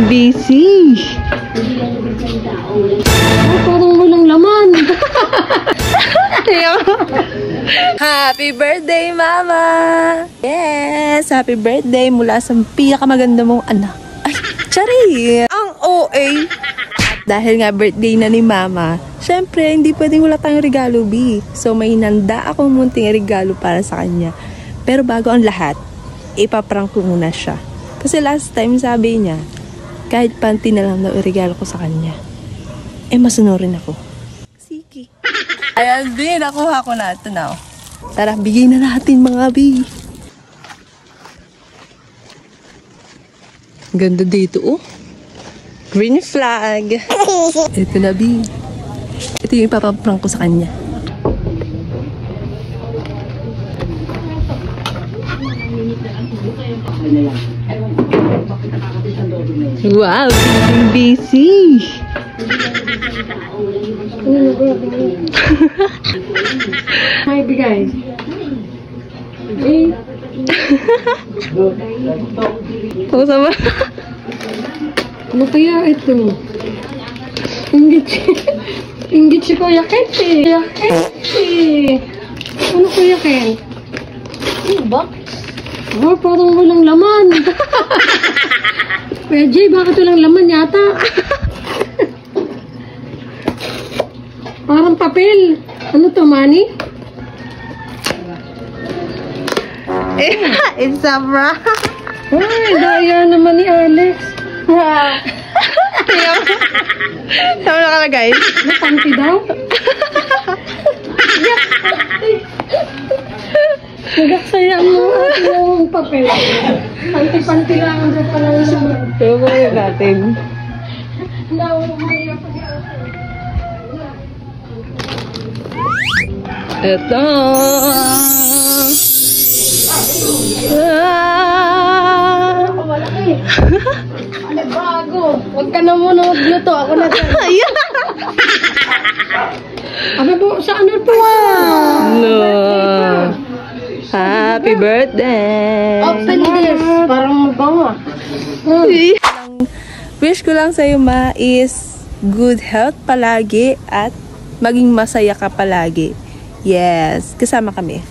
busy. Oh, parang walang laman. Happy birthday, Mama! Yes! Happy birthday mula sa pinakamaganda mong anak. Ay, tsari! Ang OA! Dahil nga birthday na ni Mama, syempre, hindi pwedeng wala tayong regalo, B. So, may hinanda akong munting regalo para sa kanya. Pero bago ang lahat, ipaprank ko muna siya. Kasi last time sabi niya, kahit panty na lang daw regalo ko sa kanya. Eh, masunurin ako. Sige. Ayan, B, nakuha ko na ito na. Tara, bigay na natin mga B. Ganda dito, oh. Green flag. Ito na, B. Ito yung ipapaprank ko sa kanya. Wow, busy. May bigay. Sama. Ano kaya ito? Inggit si Kuya Kent eh. Kuya Kent eh. Ano Kuya Kent? Ano ba? Oh, parang walang laman. Kuya Jay, bakit walang laman yata? Parang papel. Ano to, money? It's a prank. Ay, daya naman ni Alex. Sama na ka na, guys. Panty daw? Nagaksaya mo yung papel. Panty-panty lang ang pala yung sumunod. Pero kung yun natin. Ito. Ano bago? Huwag ka na muna magluto. Ako na dyan. Abi po, sa ano po? No. Happy birthday. Open this. Parang mabango. Wish ko lang sa'yo, Ma, is good health palagi at maging masaya ka palagi. Yes, kasama kami.